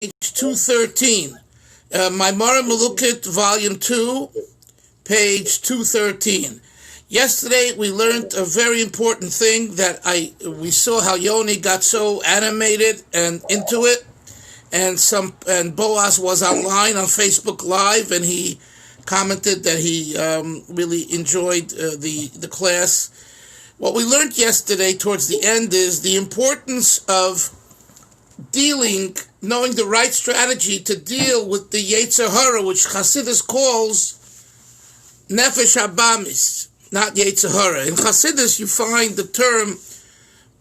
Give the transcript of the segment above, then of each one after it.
213. Maamar Melukit, Volume 2, page 213. Yesterday we learned a very important thing that we saw how Yoni got so animated and into it, and Boaz was online on Facebook Live, and he commented that he really enjoyed the class. What we learned yesterday towards the end is the importance of knowing the right strategy to deal with the Yetzer Hara, which Chasidus calls Nefesh Habamis, not Yetzer Hara. In Chasidus, you find the term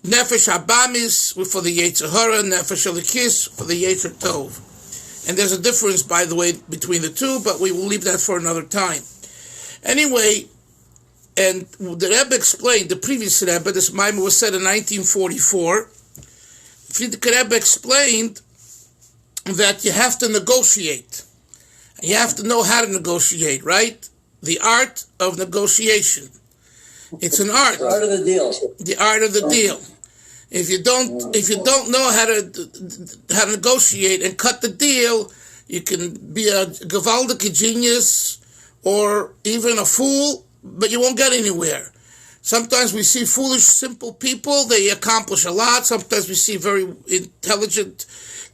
Nefesh Habamis for the Yetzer Hara, Nefesh Elikis for the Yetzer Tov. And there's a difference, by the way, between the two, but we will leave that for another time. Anyway, and the Rebbe explained, the previous Rebbe, this Maamar was said in 1944, the Rebbe explained that you have to negotiate. You have to know how to negotiate, right? The art of negotiation. It's an art. The art of the deal. The art of the deal. If you don't know how to negotiate and cut the deal, you can be a gewaldige genius or even a fool, but you won't get anywhere. Sometimes we see foolish, simple people, they accomplish a lot. Sometimes we see very intelligent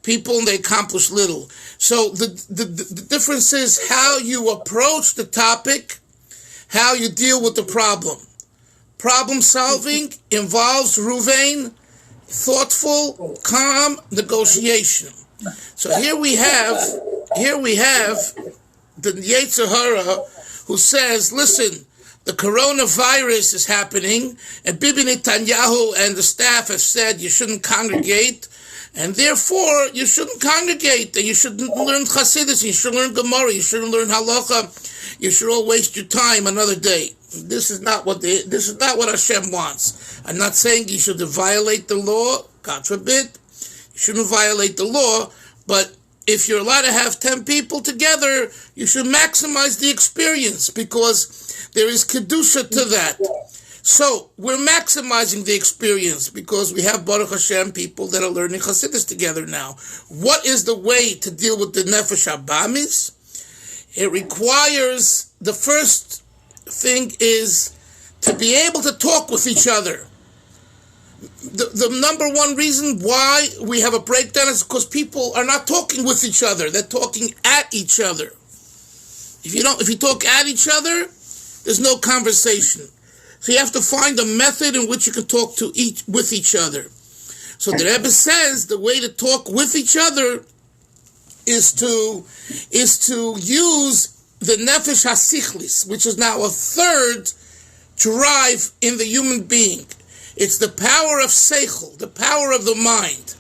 people and they accomplish little. So the difference is how you approach the topic, how you deal with the problem. Problem solving involves Ruvain, thoughtful, calm negotiation. So here we have the Yetzer Hara who says, listen, the coronavirus is happening, and Bibi Netanyahu and the staff have said you shouldn't congregate, and therefore you shouldn't congregate, and you shouldn't learn Chasidus, you shouldn't learn Gemara, you shouldn't learn Halacha, you should all waste your time another day. This is not what Hashem wants. I'm not saying you should violate the law, God forbid. You shouldn't violate the law, but if you're allowed to have 10 people together, you should maximize the experience, because there is kedusha to that. So we're maximizing the experience because we have Baruch Hashem people that are learning Chasidus together now. What is the way to deal with the Nefesh Habamis? It requires, the first thing is to be able to talk with each other. The number one reason why we have a breakdown is because people are not talking with each other. They're talking at each other. If you talk at each other, there's no conversation. So you have to find a method in which you can talk with each other. So the Rebbe says the way to talk with each other is to use the Nefesh HaSichlis, which is now a third drive in the human being. It's the power of Seichel, the power of the mind.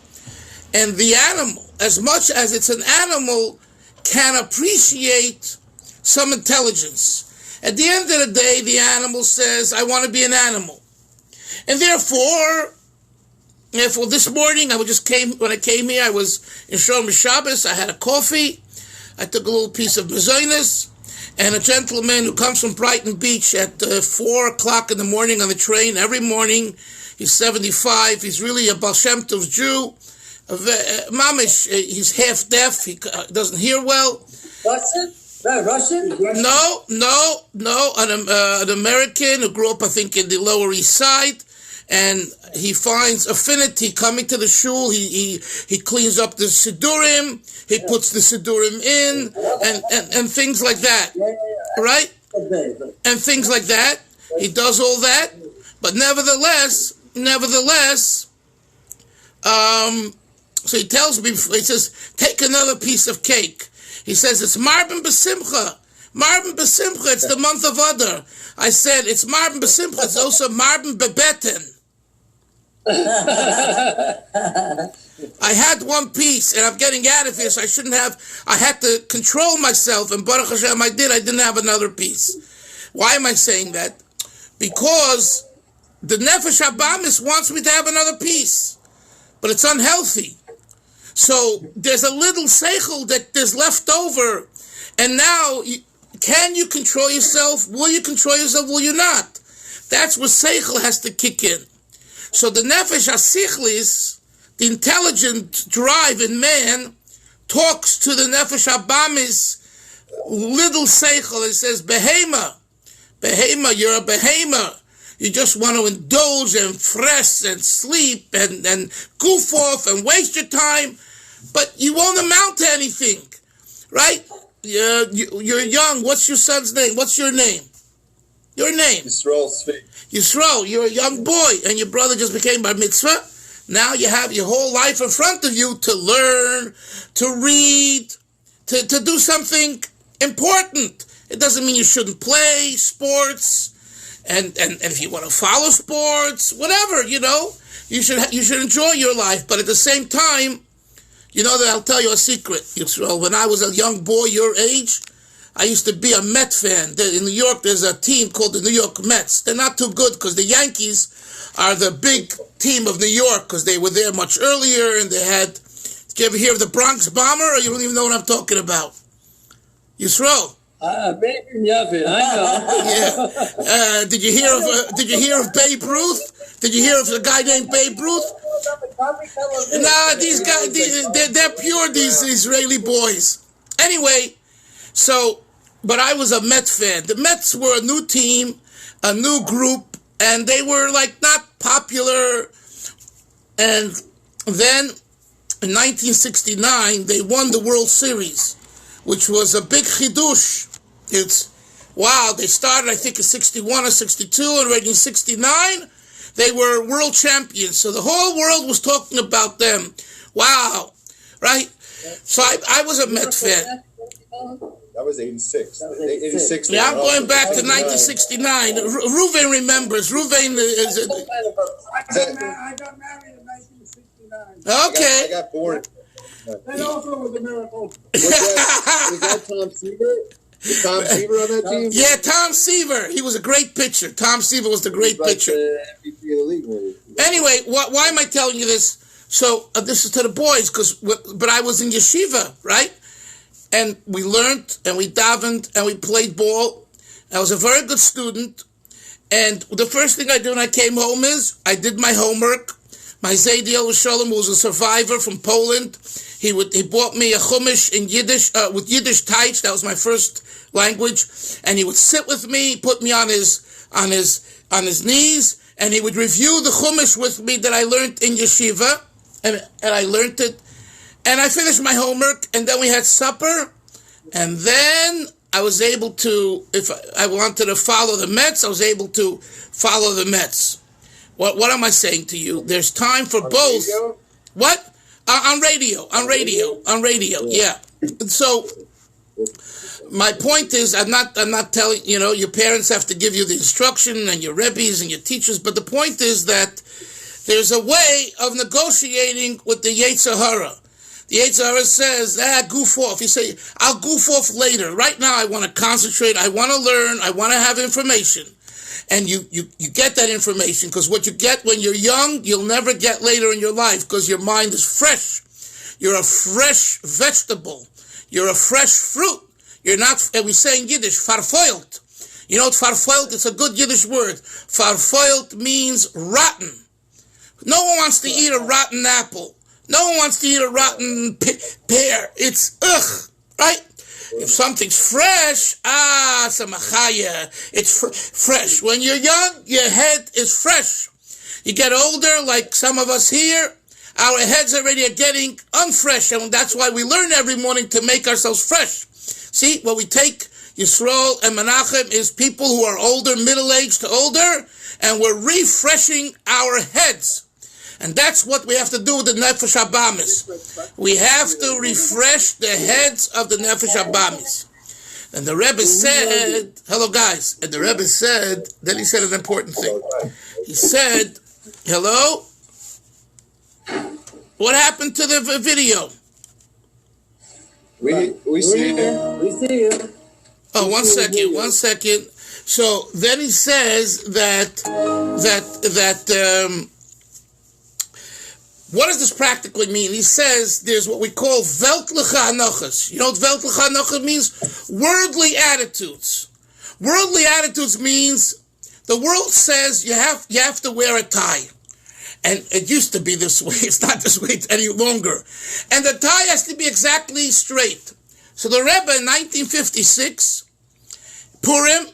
And the animal, as much as it's an animal, can appreciate some intelligence. At the end of the day, the animal says, I want to be an animal. And therefore this morning, when I came here, I was in Shomer Shabbos, I had a coffee, I took a little piece of mazonos, and a gentleman who comes from Brighton Beach at 4 o'clock in the morning on the train, every morning, he's 75, he's really a Baal Shem Tov Jew, Mamish, he's half deaf, he doesn't hear well. Russian? No, an American who grew up, I think, in the Lower East Side, and he finds affinity coming to the shul. He cleans up the Sidurim, he puts the Sidurim in, and things like that, right? And things like that. He does all that, but nevertheless, so he tells me, he says, take another piece of cake. He says, it's Marbin B'Simcha. Marbin B'Simcha, it's the month of Adar. I said, it's Marbin B'Simcha, it's also Marbin Bebeten. I had one piece, and I'm getting out of here, so I had to control myself, and Baruch Hashem, I didn't have another piece. Why am I saying that? Because the Nefesh Habamis wants me to have another piece, but it's unhealthy. So there's a little seichel that there's left over, and now, can you control yourself? Will you control yourself? Will you not? That's where seichel has to kick in. So the nefesh hasichlis, the intelligent drive in man, talks to the Nefesh Abamis, little seichel. It says, Behema, you're a behema. You just want to indulge and fresh and sleep and goof off and waste your time, but you won't amount to anything, right? You're young. What's your son's name? What's your name? Your name? Yisrael Tzvi. Yisrael, you're a young boy, and your brother just became bar mitzvah. Now you have your whole life in front of you to learn, to read, to do something important. It doesn't mean you shouldn't play sports, and if you want to follow sports, whatever, you should enjoy your life. But at the same time, that I'll tell you a secret, Yisrael. When I was a young boy your age, I used to be a Met fan. In New York, there's a team called the New York Mets. They're not too good because the Yankees are the big team of New York because they were there much earlier, and they had... Did you ever hear of the Bronx Bomber, or you don't even know what I'm talking about? Yisrael? I know. Yeah. Did you hear of Babe Ruth? Did you hear of a guy named Babe Ruth? Nah, these guys, they're pure, these Israeli boys. Anyway, but I was a Met fan. The Mets were a new team, a new group, and they were not popular. And then in 1969, they won the World Series, which was a big chidush. They started, I think, in 61 or 62, and already in 69, they were world champions. So the whole world was talking about them. Wow, right? So I was a Met fan. That was 86. 86. Yeah, I'm going back to 1969. Reuven remembers. Reuven is... I got married in 1969. Okay. I got born. That also was a miracle. Was that Tom Seaver? Was Tom Seaver on that team? Yeah, Tom Seaver. He was a great pitcher. Tom Seaver was the great pitcher. MVP of the league, maybe. Anyway, why am I telling you this? So this is to the boys, but I was in yeshiva, right? And we learned, and we davened, and we played ball. I was a very good student. And the first thing I did when I came home is I did my homework. My Zaydiel Shalom, who was a survivor from Poland, he bought me a chumash in Yiddish, with Yiddish taich. That was my first language. And he would sit with me, put me on his knees, and he would review the chumash with me that I learned in yeshiva. And I learned it. And I finished my homework, and then we had supper. And then I was able to, if I wanted to follow the Mets, I was able to follow the Mets. What am I saying to you? There's time for both. Radio? What? On radio, yeah. So my point is, I'm not telling, your parents have to give you the instruction, and your rebbes and your teachers, but the point is that there's a way of negotiating with the Yetzer Hara. The Yetzer Hara says, goof off. You say, I'll goof off later. Right now I want to concentrate, I want to learn, I want to have information. And you get that information, because what you get when you're young, you'll never get later in your life, because your mind is fresh. You're a fresh vegetable. You're a fresh fruit. You're not, and we say in Yiddish, farfoilt. You know what farfoilt? It's a good Yiddish word. Farfoilt means rotten. No one wants to eat a rotten apple. No one wants to eat a rotten pear. It's ugh, right? If something's fresh, samachaya, it's fresh. When you're young, your head is fresh. You get older, like some of us here, our heads already are getting unfresh, and that's why we learn every morning to make ourselves fresh. See, what we take, Yisrael and Menachem, is people who are older, middle-aged to older, and we're refreshing our heads. And that's what we have to do with the Nefesh Abamis. We have to refresh the heads of the Nefesh Abamis. And the Rebbe said, hello guys, and the Rebbe said, then he said an important thing. He said, hello? What happened to the video? We see you. We see you. Oh, one second. So then he says that what does this practically mean? He says there's what we call weltliche anochas. You know what weltliche anochas means? Worldly attitudes. Worldly attitudes means the world says you have to wear a tie. And it used to be this way. It's not this way any longer. And the tie has to be exactly straight. So the Rebbe in 1956, Purim,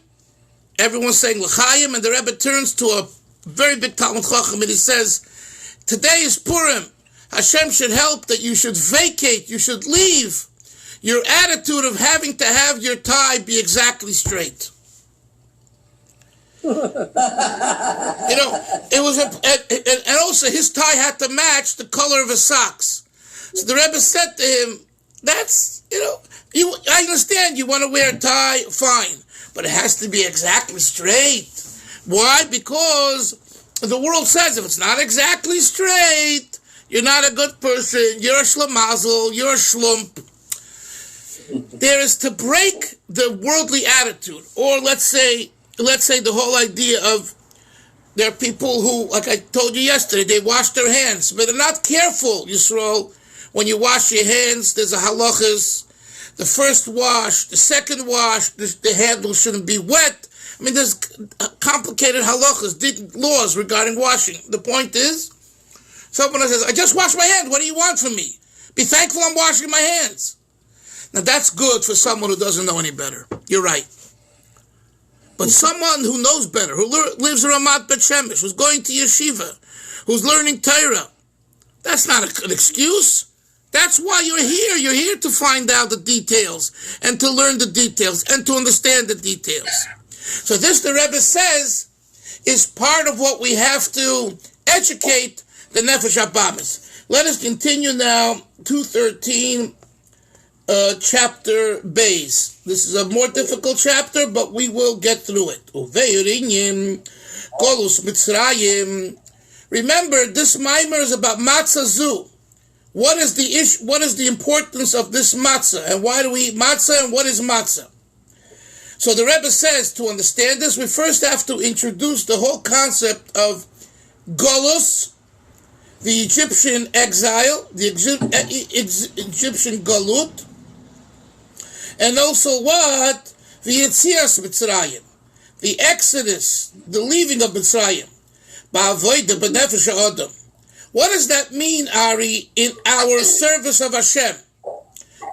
everyone's saying L'chaim, and the Rebbe turns to a very big Talmud Chacham and he says, today is Purim. Hashem should help that you should vacate, you should leave your attitude of having to have your tie be exactly straight. It was and also his tie had to match the color of his socks. So the Rebbe said to him, that's, I understand you want to wear a tie, fine, but it has to be exactly straight. Why? Because the world says if it's not exactly straight, you're not a good person, you're a shlemazel, you're a shlump. There is to break the worldly attitude, or let's say the whole idea of there are people who, like I told you yesterday, they wash their hands, but they're not careful, Yisrael. When you wash your hands, there's a halachas. The first wash, the second wash, the handle shouldn't be wet. I mean, there's complicated halachas, laws regarding washing. The point is, someone says, I just washed my hands, what do you want from me? Be thankful I'm washing my hands. Now that's good for someone who doesn't know any better. You're right. But someone who knows better, who lives in Ramat Bet Shemesh, who's going to yeshiva, who's learning Torah, that's not an excuse. That's why you're here. You're here to find out the details and to learn the details and to understand the details. So this, the Rebbe says, is part of what we have to educate the Nefesh HaBamis. Let us continue now, 213, chapter Beis. This is a more difficult chapter, but we will get through it. Remember, this Maamar is about Matza Zu. What is the issue? What is the importance of this matzah? And why do we eat matzah? And what is matzah? So the Rebbe says, to understand this, we first have to introduce the whole concept of Golus, the Egyptian exile, the Egyptian Galut, and also what? The Yetzias Mitzrayim, the Exodus, the leaving of Mitzrayim. Ba'avoida b'nefesh ha'adam. What does that mean, Ari, in our service of Hashem?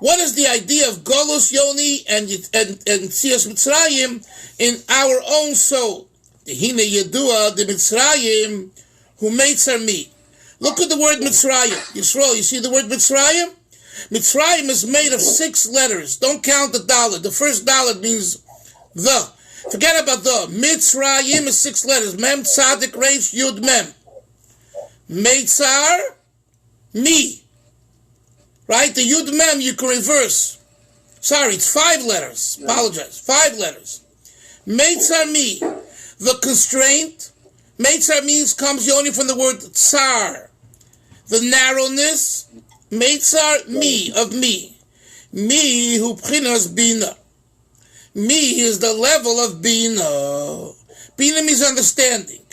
What is the idea of Golus Yoni and Tzias Mitzrayim in our own soul? The Hine Yedua, the Mitzrayim, who made me. Look at the word Mitzrayim. Yisrael, you see the word Mitzrayim? Mitzrayim is made of 6 letters. Don't count the dollar. The first dollar means the. Forget about the. Mitzrayim is 6 letters. Mem, Tzadik, Reish, Yud, Mem. Meitzar, me. Right? The Yud Mem you can reverse. Sorry, it's 5 letters. Apologize. 5 letters. Meitzar, me. The constraint. Meitzar comes only from the word tsar. The narrowness. Meitzar, me, of me. Me, who pchinas bina. Me is the level of bina. Bina means understanding.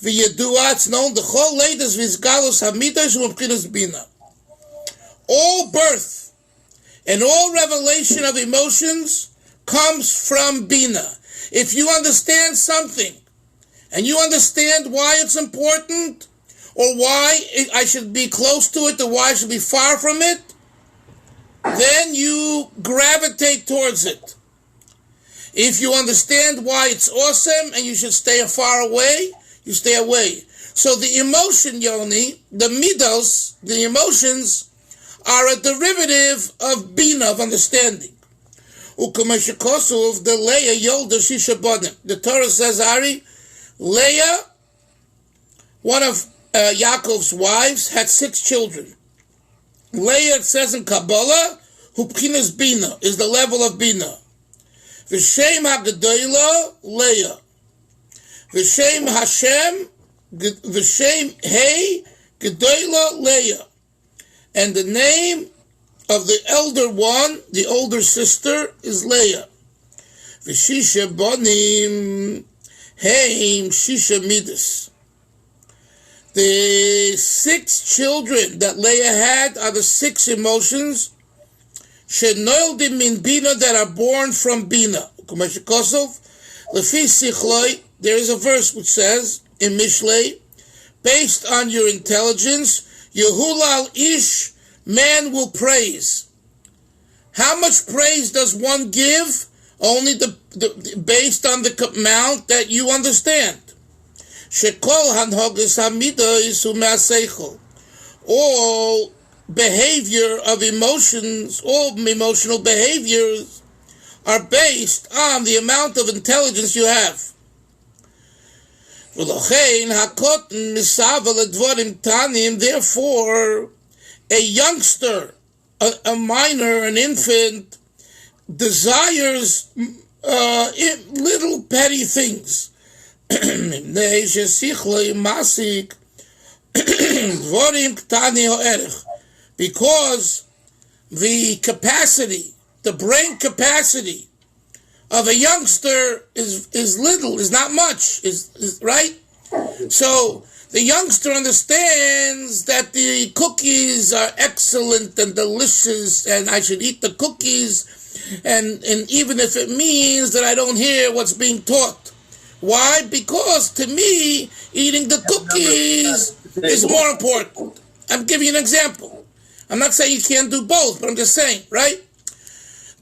V'yedua, it's known, the whole latest v'izgalus hamidas who pchinas bina. All birth and all revelation of emotions comes from bina. If you understand something, and you understand why it's important, or why I should be close to it, or why I should be far from it, then you gravitate towards it. If you understand why it's awesome and you should stay far away, you stay away. So the emotion, Yoni, the midos, the emotions, are a derivative of bina, of understanding. Ukamashikosov, the Leah Yolda Shishabonim. The Torah says, Ari, Leah, one of Yaakov's wives, had 6 children. Leah, it says in Kabbalah, Hupchinas Bina, is the level of Bina. V'shem HaGedoyla, Leah. V'shem Hashem, V'shem Hey, Gedoyla, Leah. And the name of the elder one, the older sister, is Leah. V'shisha Bonim, Heim Shisha Midas. The 6 children that Leah had are the 6 emotions Shenoildim min Bina, that are born from Bina. There is a verse which says in Mishlei, based on your intelligence. Yehulal ish, man will praise. How much praise does one give? Only based on the amount that you understand. Shekol hanhogas hamida isu me'aseichel. All behavior of emotions, all emotional behaviors are based on the amount of intelligence you have. Therefore, a youngster, a minor, an infant, desires little petty things. Because the capacity, the brain capacity of a youngster is little, is not much, is right? So the youngster understands that the cookies are excellent and delicious, and I should eat the cookies, and even if it means that I don't hear what's being taught. Why? Because to me, eating the cookies is more important. I'm giving you an example. I'm not saying you can't do both, but I'm just saying, right?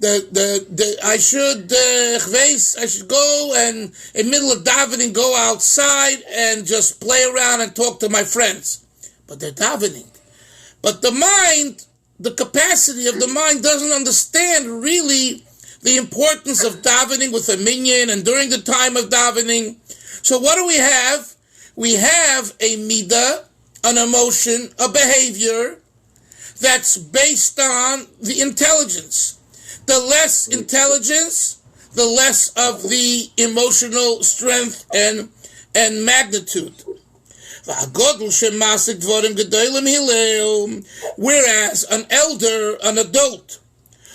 I should go and in the middle of davening go outside and just play around and talk to my friends. But they're davening. But the mind, the capacity of the mind doesn't understand really the importance of davening with a minyan and during the time of davening. So what do we have? We have a midah, an emotion, a behavior that's based on the intelligence. The less intelligence, the less of the emotional strength and magnitude. Whereas an elder, an adult,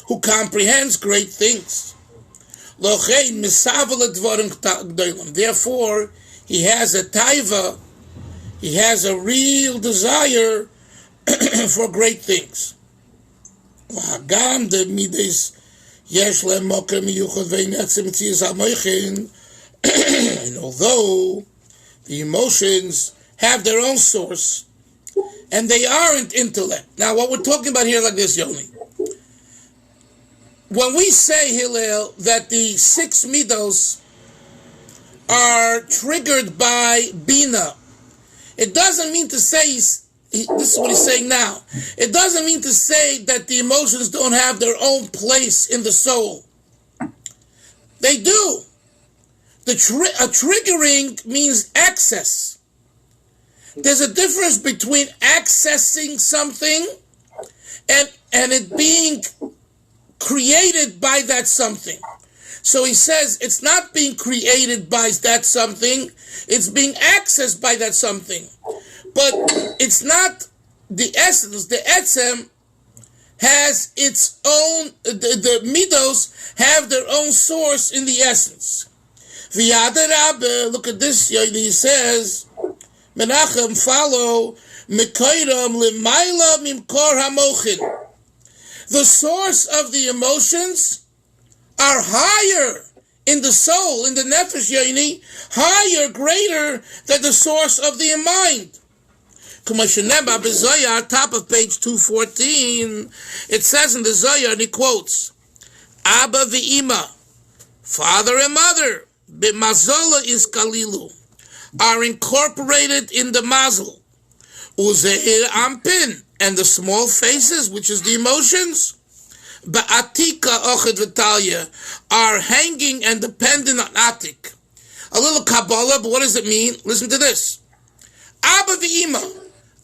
who comprehends great things, therefore he has a taiva, he has a real desire for great things. And although the emotions have their own source, and they aren't intellect. Now, what we're talking about here is like this, Yoni. When we say, Hillel, that the 6 midos are triggered by Bina, it doesn't mean to say, this is what he's saying now, it doesn't mean to say that the emotions don't have their own place in the soul. They do. A triggering means access. There's a difference between accessing something and it being created by that something. So he says it's not being created by that something, it's being accessed by that something. But it's not the essence. The etzem has its own, the midos have their own source in the essence. Look at this, he says, Menachem, follow, Mekayram Limayla Mimkor Hamochin. The source of the emotions are higher in the soul, in the nefesh, Yoni, higher, greater than the source of the mind. Top of page 214, it says in the Zohar, and he quotes, Abba v'ima, father and mother, b'mazola is kalilu, are incorporated in the mazel. Uzeir ampin, and the small faces, which is the emotions, ba'atika ochad v'talya, are hanging and dependent on atik. A little Kabbalah, but what does it mean? Listen to this. Abba v'ima.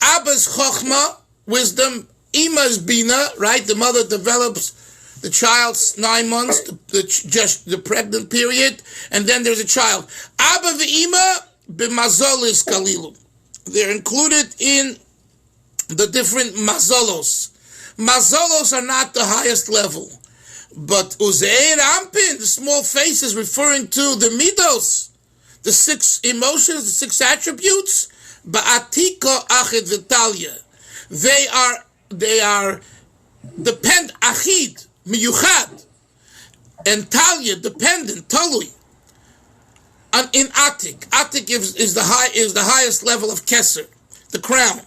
Abba's chokhmah, wisdom. Ima is bina, right? The mother develops the child's 9 months, just the pregnant period, and then there's a child. Abba v'ima b'mazol is kalilu. They're included in the different mazolos. Mazolos are not the highest level, but uzeir ampin, the small face, is referring to the midos, the 6 emotions, the 6 attributes. Ba'atika achid v'talya. They are depend achid miyuchad and talya dependent totally on in atik. Atik is the highest level of keser. the crown.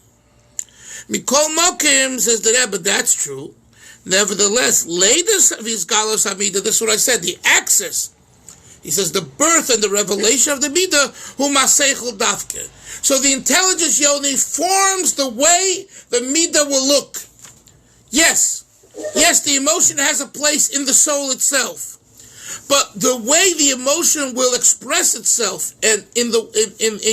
Mikol Mokim, says the Rebbe, that's true. Nevertheless, latest of his Galos Hamida, this is what I said, the access. He says the birth and the revelation of the Midah, hu maseichel dafke. So the intelligence Yoni forms the way the Midah will look. Yes, the emotion has a place in the soul itself. But the way the emotion will express itself and in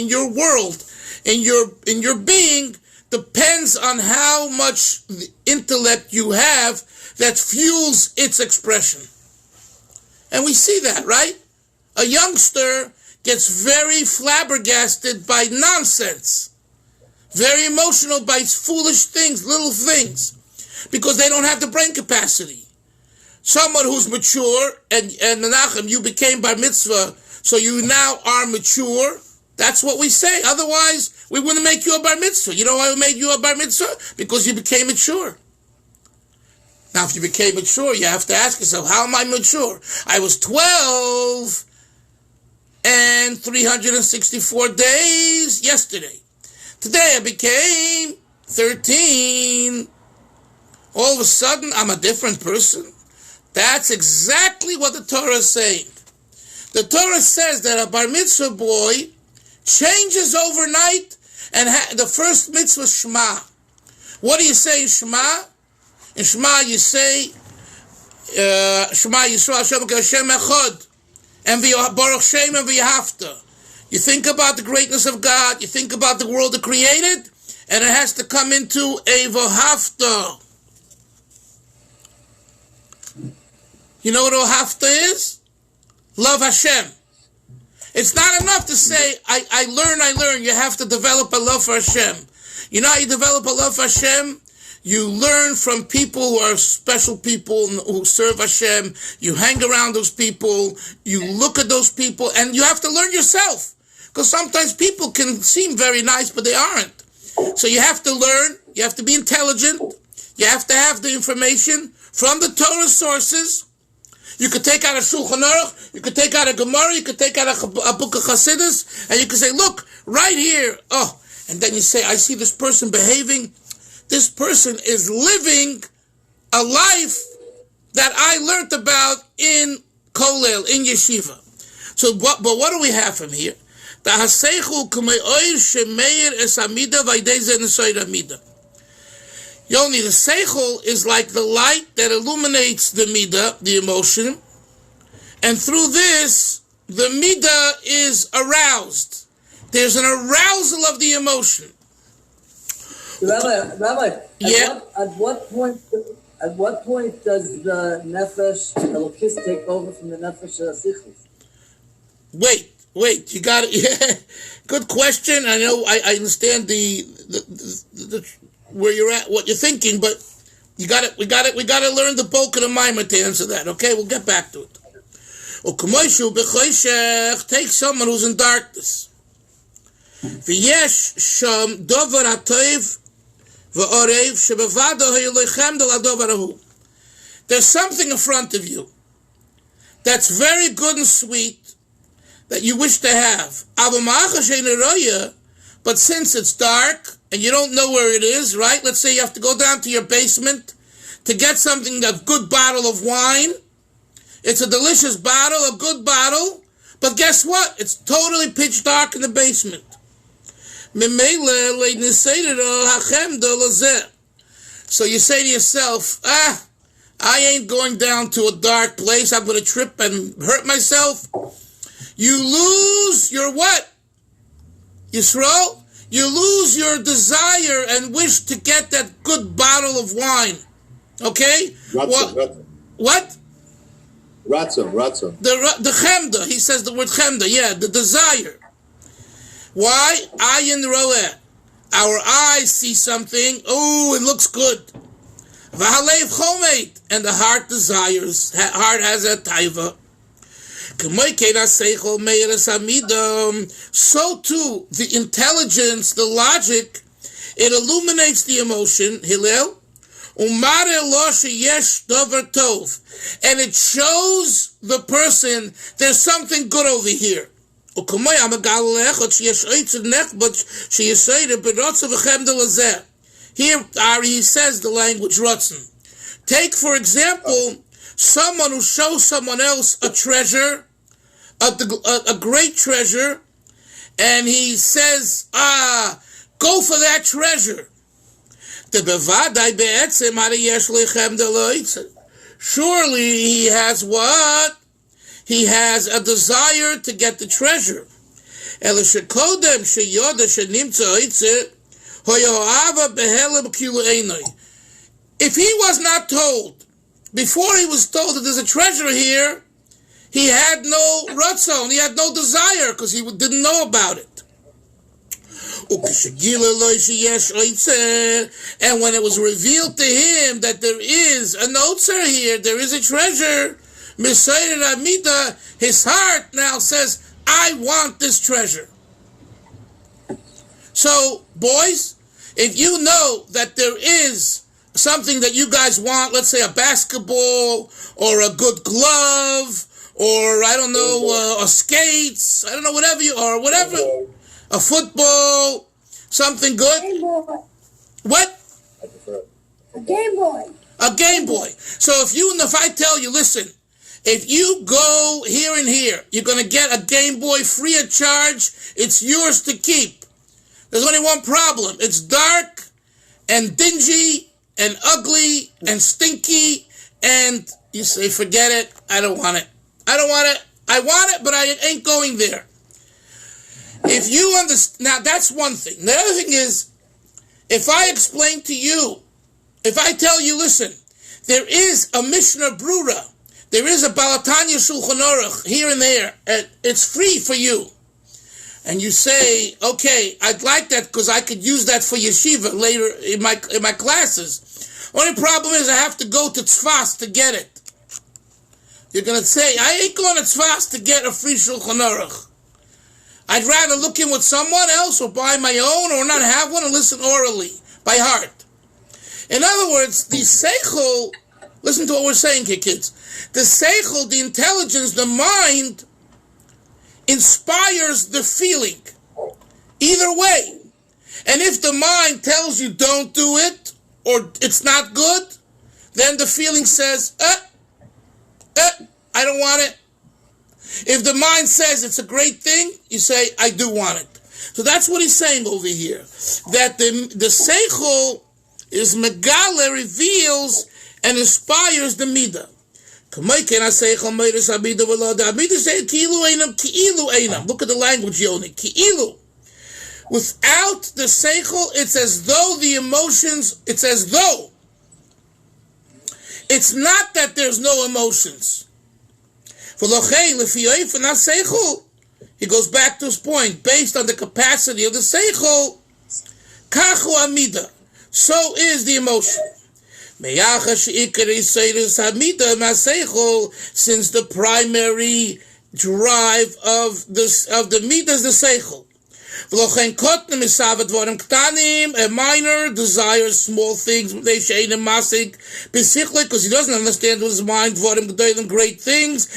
your world, in your being, depends on how much intellect you have that fuels its expression. And we see that, right? A youngster gets very flabbergasted by nonsense, very emotional by foolish things, little things, because they don't have the brain capacity. Someone who's mature, and Menachem, you became bar mitzvah, so you now are mature. That's what we say. Otherwise, we wouldn't make you a bar mitzvah. You know why we made you a bar mitzvah? Because you became mature. Now, if you became mature, you have to ask yourself, how am I mature? I was 12 and 364 days yesterday. Today I became 13. All of a sudden, I'm a different person. That's exactly what the Torah is saying. The Torah says that a bar mitzvah boy changes overnight, and the first mitzvah is Shema. What do you say in Shema? In Shema you say, Shema Yisrael Hashem Echad, and Baruch Shem and V'Yahavta. You think about the greatness of God, you think about the world He created, and it has to come into a V'Yahavta. You know what Ohavta is? Love Hashem. It's not enough to say, I learn. You have to develop a love for Hashem. You know how you develop a love for Hashem? You learn from people who are special people who serve Hashem. You hang around those people. You look at those people. And you have to learn yourself. Because sometimes people can seem very nice, but they aren't. So you have to learn. You have to be intelligent. You have to have the information from the Torah sources. You could take out a Shulchan Aruch, you could take out a Gemara, you could take out a book of Chasidus, and you could say, look, right here, and then you say, I see this person behaving. This person is living a life that I learned about in Kolel, in Yeshiva. So, but what do we have from here? The Haseichu k'mei oir shemeir es amida v'aydei nesoir amida. Yoni, the seichel is like the light that illuminates the midah, the emotion, and through this, the midah is aroused. There's an arousal of the emotion. Rabbi, yeah. At what point does the nefesh elokis take over from the nefesh sichlis? Wait, you got it. Yeah. Good question. I know, I understand the where you're at, what you're thinking, but we got to learn the bulk of the Maamar to answer that. Okay, we'll get back to it. Take someone who's in darkness. There's something in front of you that's very good and sweet that you wish to have. But since it's dark and you don't know where it is, right? Let's say you have to go down to your basement to get something, a good bottle of wine. It's a delicious bottle, a good bottle, but guess what? It's totally pitch dark in the basement. So you say to yourself, I ain't going down to a dark place. I'm going to trip and hurt myself. You lose your what? Yisrael? You lose your desire and wish to get that good bottle of wine. Okay? What? Ratzon. The chemda. He says the word chemda. Yeah, the desire. Why? Ayin roeh. Our eyes see something. Oh, it looks good. V'halev chomet. And the heart desires. Heart has a taiva. So too, the intelligence, the logic, it illuminates the emotion, Hillel, and it shows the person there's something good over here. וכמוי המגל לאחד שיש עצר נכבד שיסיירה ברוצה וחמדה לזה. Here he says the language rotzen. Take for example someone who shows someone else a treasure, a great treasure, and he says, go for that treasure. Surely he has what? He has a desire to get the treasure. If he was not told, before he was told that there's a treasure here, he had no ratzon, he had no desire, because he didn't know about it. And when it was revealed to him that there is a notzer here, there is a treasure, his heart now says, I want this treasure. So, boys, if you know that there is something that you guys want, let's say a basketball, or a good glove, or I don't know, or skates, I don't know, whatever a football, something good. Game Boy. What? A Game Boy. A Game Boy. So if I tell you, listen, if you go here and here, you're going to get a Game Boy free of charge. It's yours to keep. There's only one problem. It's dark and dingy and ugly and stinky, and you say, forget it. I don't want it. I want it, but I ain't going there. If you understand, now that's one thing. The other thing is, if I explain to you, if I tell you, listen, there is a Mishnah Brura, there is a Balatanya Shulchan Aruch here and there, and it's free for you. And you say, okay, I'd like that because I could use that for yeshiva later in my classes. Only problem is I have to go to Tzfas to get it. You're going to say, I ain't going to Tzfas to get a free Shulchan Aruch. I'd rather look in with someone else or buy my own or not have one and listen orally, by heart. In other words, the seichel, listen to what we're saying here, kids. The seichel, the intelligence, the mind, inspires the feeling. Either way. And if the mind tells you don't do it, or it's not good, then the feeling says, I don't want it. If the mind says it's a great thing, you say, I do want it. So that's what he's saying over here. That the seichel is megale, reveals and inspires the midah. Look at the language, Yoni. Ki'ilu. Without the seichel, it's as though the emotions, it's as though. It's not that there's no emotions. He goes back to his point. Based on the capacity of the seichel, kachu amida. So is the emotion. Since the primary drive of the midah is the seichel. A minor desires small things because he doesn't understand with his mind great things,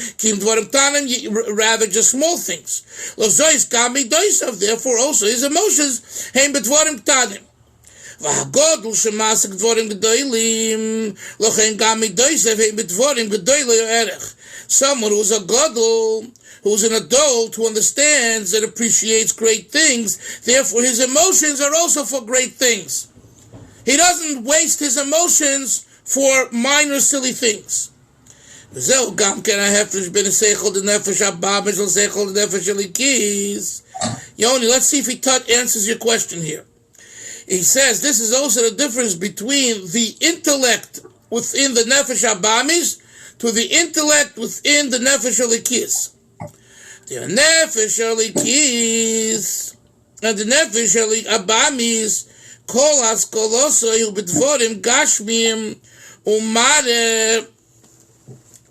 rather just small things. Therefore also his emotions someone who's a gadol, who's an adult, who understands and appreciates great things, therefore his emotions are also for great things. He doesn't waste his emotions for minor silly things. Yoni, let's see if he answers your question here. He says this is also the difference between the intellect within the nefesh habamis to the intellect within the nefesh halikis. The nefesh halikis and the nefesh habamis kol haskoloso b'dvorim gashmim umare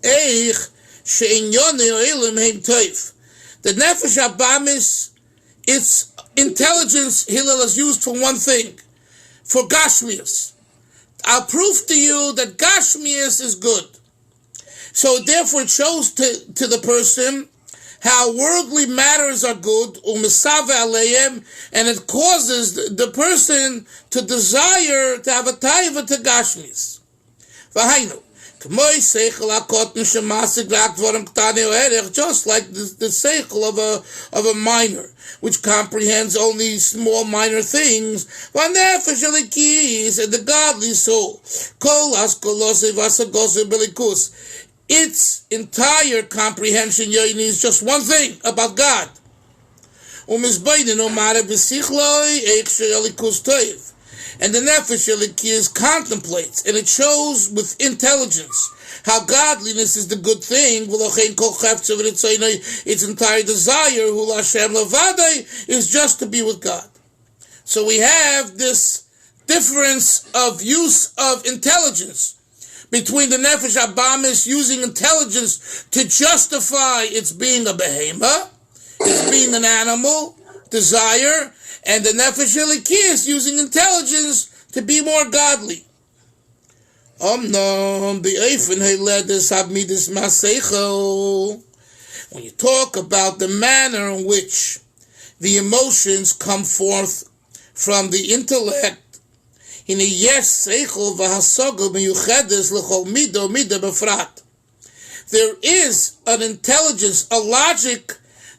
eich she'inyonei oilim heim toif. The nefesh habamis, its intelligence, Hillel, is used for one thing, for Gashmias. I'll prove to you that Gashmias is good. So therefore it shows to the person how worldly matters are good, and it causes the person to desire to have a taiva to gashmis. V'hainu, just like the seichel of a minor, which comprehends only small minor things, and the godly soul, its entire comprehension is just one thing about God. And the Nefesh Elikis contemplates, and it shows with intelligence how godliness is the good thing. Its entire desire is just to be with God. So we have this difference of use of intelligence between the Nefesh Abamis using intelligence to justify its being a behemoth, its being an animal, desire, and the Nefesh Elikis using intelligence to be more godly. When you talk about the manner in which the emotions come forth from the intellect, there is an intelligence, a logic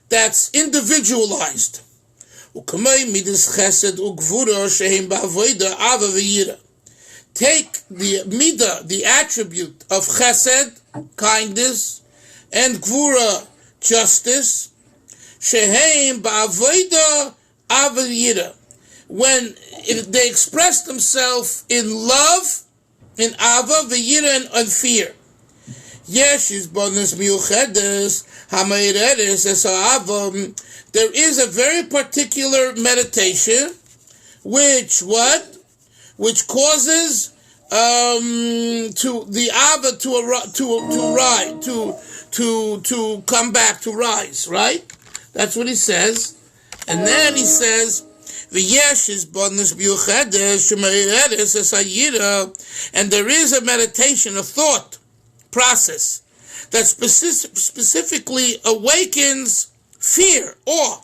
that's individualized. Take the midah, the attribute of chesed, kindness, and gvura, justice, sheheim ba'avoida avayira, when they express themselves in love, in ava, v'yira, and fear. Yes, is bonus miuchedes hameiredes esavam. There is a very particular meditation, which causes to the ava to come back, to rise. Right? That's what he says, and then he says, "V'yesh is bonus miuchedes shemeiredes esayira," and there is a meditation, a thought process that specifically awakens fear, awe.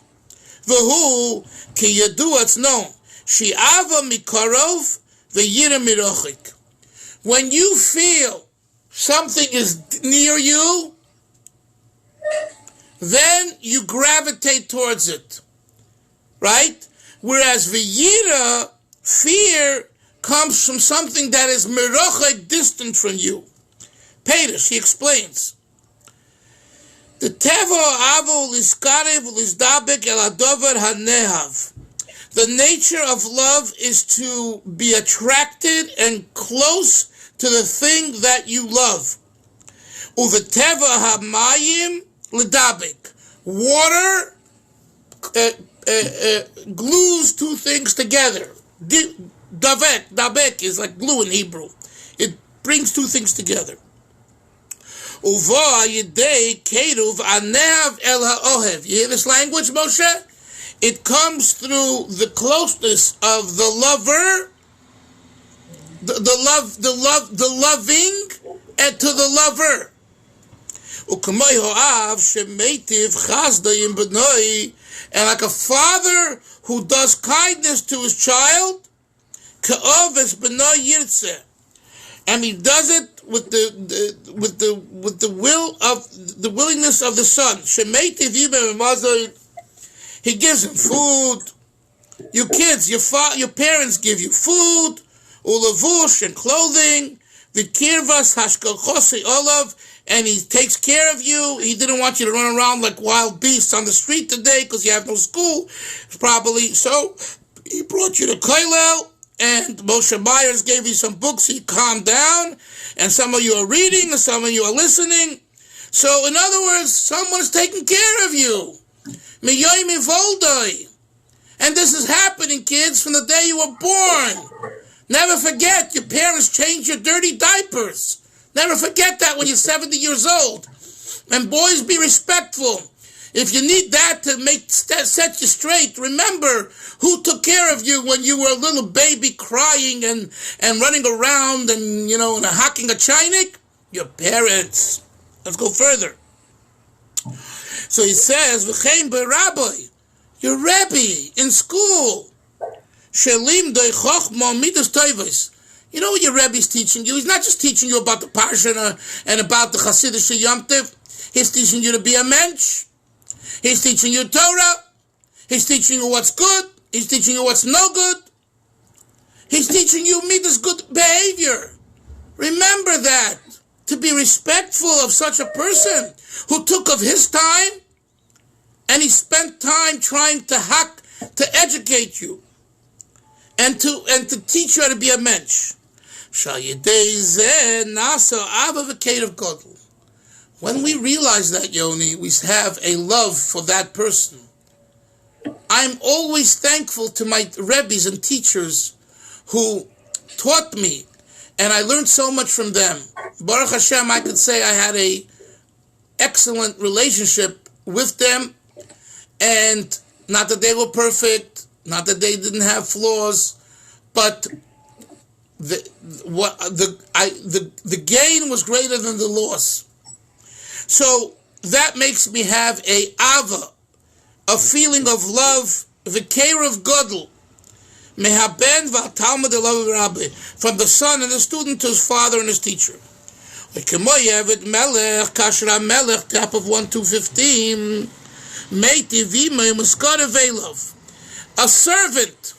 V'hu ki yadu, it's known. Shi'ava mikarov v'yira mirochik. When you feel something is near you, then you gravitate towards it, right? Whereas v'yira, fear, comes from something that is mirochik, distant from you. Peter, he explains. The teva avo liskarev lizdabek el adover hanehav. The nature of love is to be attracted and close to the thing that you love. Uveteva hamayim lidabek. Water glues two things together. Dabek is like glue in Hebrew. It brings two things together. You hear this language, Moshe? It comes through the closeness of the lover, the loving, and to the lover. And like a father who does kindness to his child, and he does it with the willingness of the son. He gives him food. You kids, your parents give you food, ulavush, and clothing. V'kirvas hashkalchosi olav, and he takes care of you. He didn't want you to run around like wild beasts on the street today because you have no school, probably. So he brought you to Koilel. And Moshe Myers gave you some books, he calmed down, and some of you are reading, and some of you are listening. So, in other words, someone's taking care of you. Miyoimi Voldai. And this is happening, kids, from the day you were born. Never forget, your parents changed your dirty diapers. Never forget that when you're 70 years old. And boys, be respectful. If you need that to set you straight, remember who took care of you when you were a little baby crying and running around and, and hacking a chinik? Your parents. Let's go further. So he says, "V'chein berabbi," your Rebbe in school. Shelim doy chochma midas toivos. You know what your Rebbe is teaching you? He's not just teaching you about the Parsha and about the Chasidus Yom Tov. He's teaching you to be a mensch. He's teaching you Torah. He's teaching you what's good. He's teaching you what's no good. He's teaching you midas good behavior. Remember that. To be respectful of such a person who took of his time and he spent time trying to educate you and to teach you how to be a mensch. When we realize that, Yoni, we have a love for that person. I'm always thankful to my Rebbes and teachers who taught me, and I learned so much from them. Baruch Hashem, I could say I had a excellent relationship with them, and not that they were perfect, not that they didn't have flaws, but the gain was greater than the loss. So that makes me have a ava, a feeling of love, the care of Godel, mehaben v'talmud elav rabbi, from the son and the student to his father and his teacher. Melech, Kasher Melech, top of 1-2-15, Meiti v'imay muskar veilov, a servant,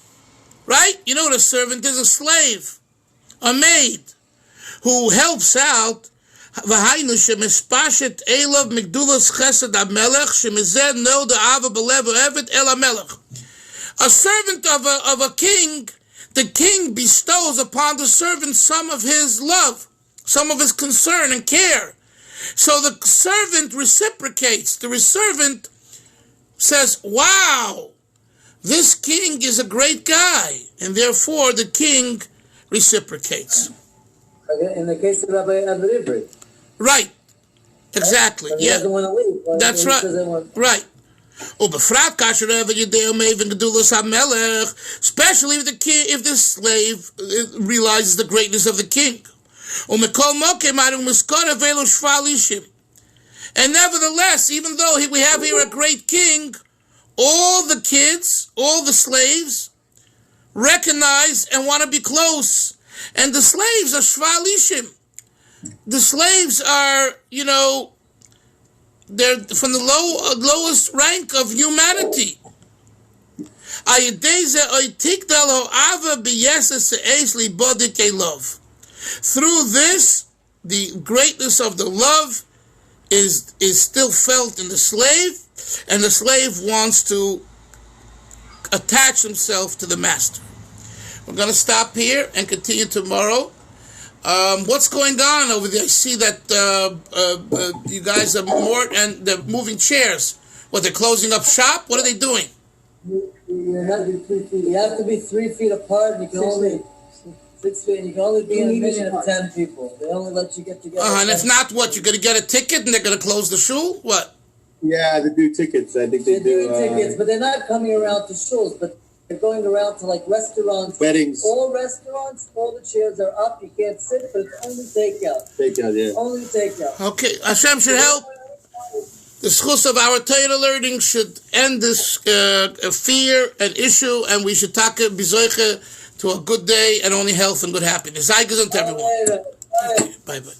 right? You know what a servant is? A slave, a maid, who helps out. V'hainu shemispashet elav migdulas chesed hamelech shemizeh no da'ava b'lev evet el hamelech. A servant of a king, the king bestows upon the servant some of his love, some of his concern and care. So the servant reciprocates. The servant says, "Wow, this king is a great guy," and therefore the king reciprocates. In the case of Rabbi Adrivri. Right. Exactly. He doesn't want to leave. That's right. Right. Especially if the slave realizes the greatness of the king. And nevertheless, even though we have here a great king, all the kids, all the slaves, recognize and want to be close. And the slaves are shvalishim. The slaves are, they're from the lowest rank of humanity. Through this, the greatness of the love is still felt in the slave, and the slave wants to attach himself to the master. We're going to stop here and continue tomorrow. What's going on over there? I see that you guys are more, and they're moving chairs. What, they're closing up shop? What are they doing? You have to be 3 feet apart, and you can only 6 feet, and you can only be in a mission of 10 people. They only let you get together. And if not, what? You're going to get a ticket, and they're going to close the shul? What? Yeah, they do tickets. I think they're doing tickets, but they're not coming around to shuls, but they're going around to like restaurants. Weddings. All restaurants, all the chairs are up. You can't sit, but it's only takeout. Takeout, yeah. Only takeout. Okay, Hashem should help. The schus of our Torah learning should end this fear and issue, and we should take bizoiche to a good day and only health and good happiness. I to everyone. Bye. Bye-bye.